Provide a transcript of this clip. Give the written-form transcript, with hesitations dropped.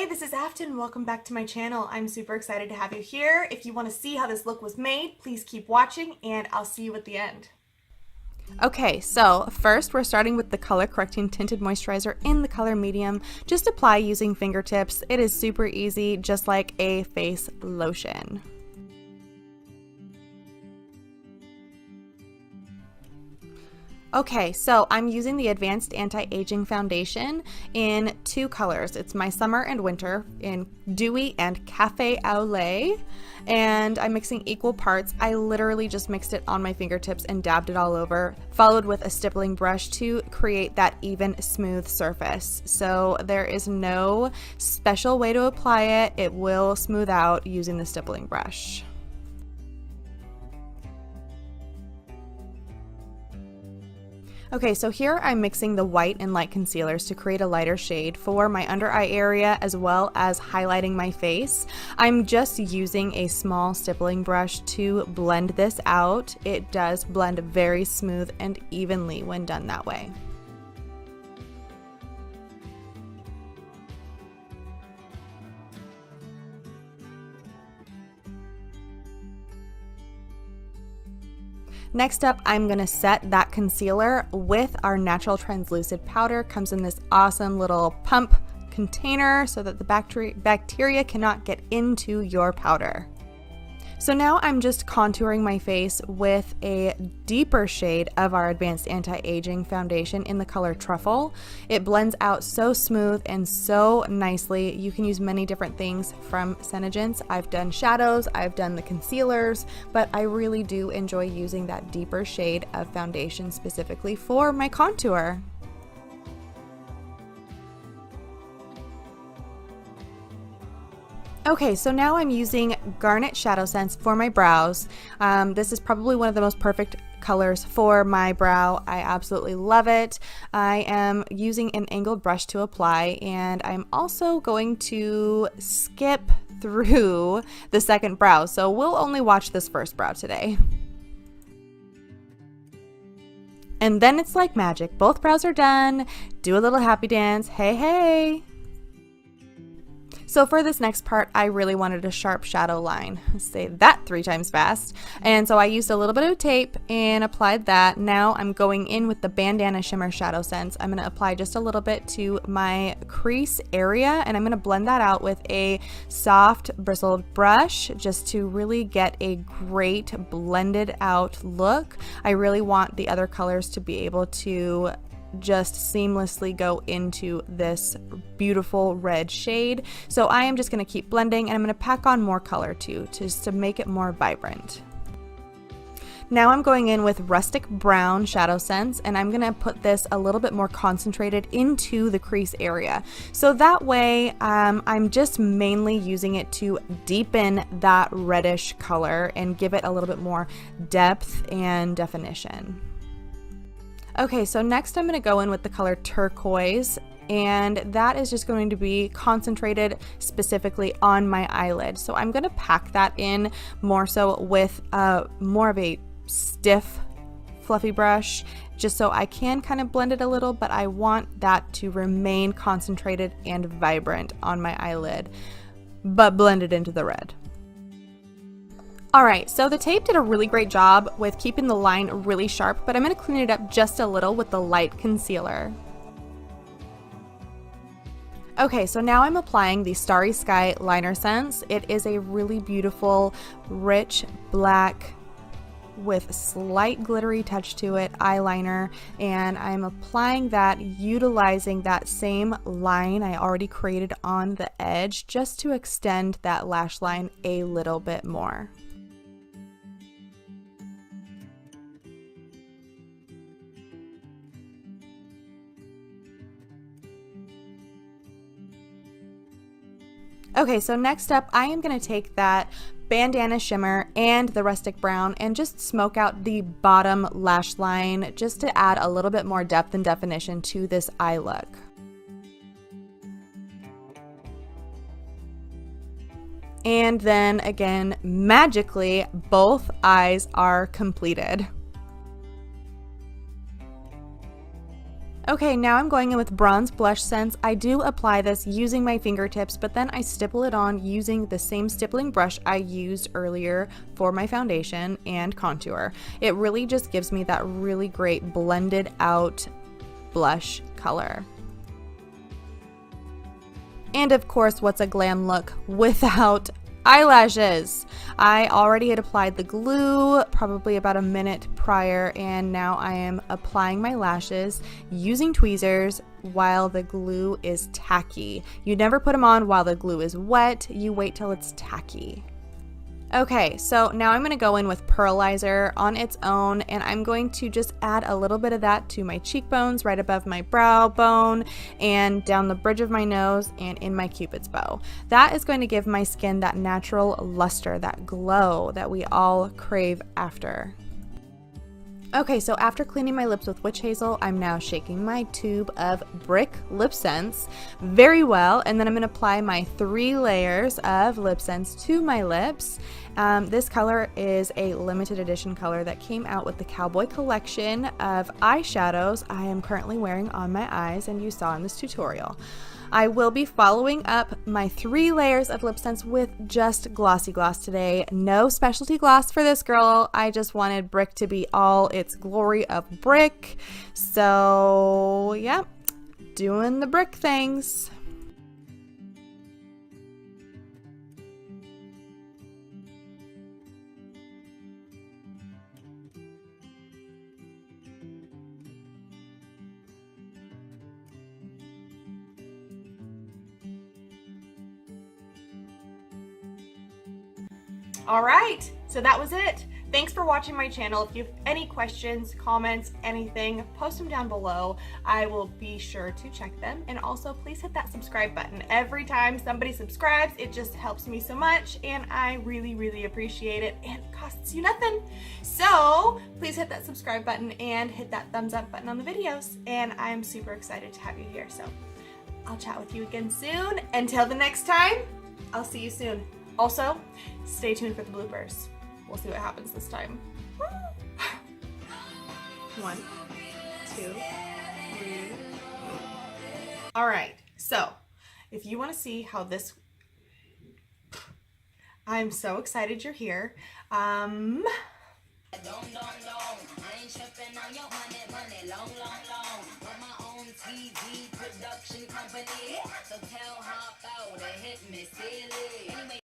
this is Afton. Welcome back to my channel. I'm super excited to have you here. If you want to see how this look was made, please keep watching and I'll see you at the end. Okay, so first we're starting with the color correcting tinted moisturizer in the color medium. Just apply using fingertips. It is super easy, just like a face lotion. Okay, so I'm using the Advanced Anti-Aging Foundation in two colors. It's my summer and winter in Dewy and Cafe Au Lait, and I'm mixing equal parts. I literally just mixed it on my fingertips and dabbed it all over, followed with a stippling brush to create that even, smooth surface. So there is no special way to apply it. It will smooth out using the stippling brush. Okay, so here I'm mixing the white and light concealers to create a lighter shade for my under eye area as well as highlighting my face. I'm just using a small stippling brush to blend this out. It does blend very smooth and evenly when done that way. Next up, I'm going to set that concealer with our natural translucid powder. Comes in this awesome little pump container so that the bacteria cannot get into your powder. So now I'm just contouring my face with a deeper shade of our Advanced Anti-Aging Foundation in the color Truffle. It blends out so smooth and so nicely. You can use many different things from Senegence. I've done shadows, I've done the concealers, but I really do enjoy using that deeper shade of foundation specifically for my contour. Okay, so now I'm using Garnet Shadow Sense for my brows. This is probably one of the most perfect colors for my brow. I absolutely love it. I am using an angled brush to apply, and I'm also going to skip through the second brow. So we'll only watch this first brow today. And then it's like magic. Both brows are done. Do a little happy dance. Hey, hey. So for this next part, I really wanted a sharp shadow line. Say that 3 times fast. And so I used a little bit of tape and applied that. Now I'm going in with the Bandana Shimmer Shadow Sense. I'm going to apply just a little bit to my crease area, and I'm going to blend that out with a soft bristled brush just to really get a great blended out look. I really want the other colors to be able to just seamlessly go into this beautiful red shade. So I am just going to keep blending, and I'm going to pack on more color too, just to make it more vibrant. Now I'm going in with Rustic Brown Shadow Sense, and I'm going to put this a little bit more concentrated into the crease area. So that way I'm just mainly using it to deepen that reddish color and give it a little bit more depth and definition. Okay, so next I'm going to go in with the color Turquoise, and that is just going to be concentrated specifically on my eyelid. So I'm going to pack that in more so with more of a stiff, fluffy brush, just so I can kind of blend it a little, but I want that to remain concentrated and vibrant on my eyelid, but blended into the red. Alright, so the tape did a really great job with keeping the line really sharp, but I'm going to clean it up just a little with the light concealer. Okay, so now I'm applying the Starry Sky Liner Sense. It is a really beautiful, rich black with slight glittery touch to it eyeliner, and I'm applying that utilizing that same line I already created on the edge just to extend that lash line a little bit more. Okay, so next up I am going to take that Bandana Shimmer and the Rustic Brown and just smoke out the bottom lash line just to add a little bit more depth and definition to this eye look. And then again, magically, both eyes are completed. Okay, now I'm going in with Bronze Blush Sense. I do apply this using my fingertips, but then I stipple it on using the same stippling brush I used earlier for my foundation and contour. It really just gives me that really great blended out blush color. And of course, what's a glam look without eyelashes? I already had applied the glue probably about a minute prior, and now I am applying my lashes using tweezers while the glue is tacky. You never put them on while the glue is wet, you wait till it's tacky. Okay, so now I'm going to go in with Pearlizer on its own, and I'm going to just add a little bit of that to my cheekbones, right above my brow bone, and down the bridge of my nose, and in my Cupid's bow. That is going to give my skin that natural luster, that glow that we all crave after. Okay, so after cleaning my lips with Witch Hazel, I'm now shaking my tube of Brick Lip Sense very well, and then I'm going to apply my 3 layers of lip sense to my lips. This color is a limited edition color that came out with the Cowboy collection of eyeshadows I am currently wearing on my eyes, and you saw in this tutorial. I will be following up my 3 layers of lip sense with just Glossy Gloss today. No specialty gloss for this girl. I just wanted Brick to be all its glory of Brick. So, yeah, doing the Brick things. All right, so that was it. Thanks for watching my channel. If you have any questions, comments, anything, post them down below. I will be sure to check them. And also, please hit that subscribe button. Every time somebody subscribes, it just helps me so much, and I really, really appreciate it, and it costs you nothing. So please hit that subscribe button and hit that thumbs up button on the videos, and I'm super excited to have you here. So I'll chat with you again soon. Until the next time, I'll see you soon. Also, stay tuned for the bloopers. We'll see what happens this time. 1, 2, 3. All right, so if you want to see how this, I'm so excited you're here. I ain't tripping on your money, long. Run my own TV production company. So tell Hop out to hit me silly.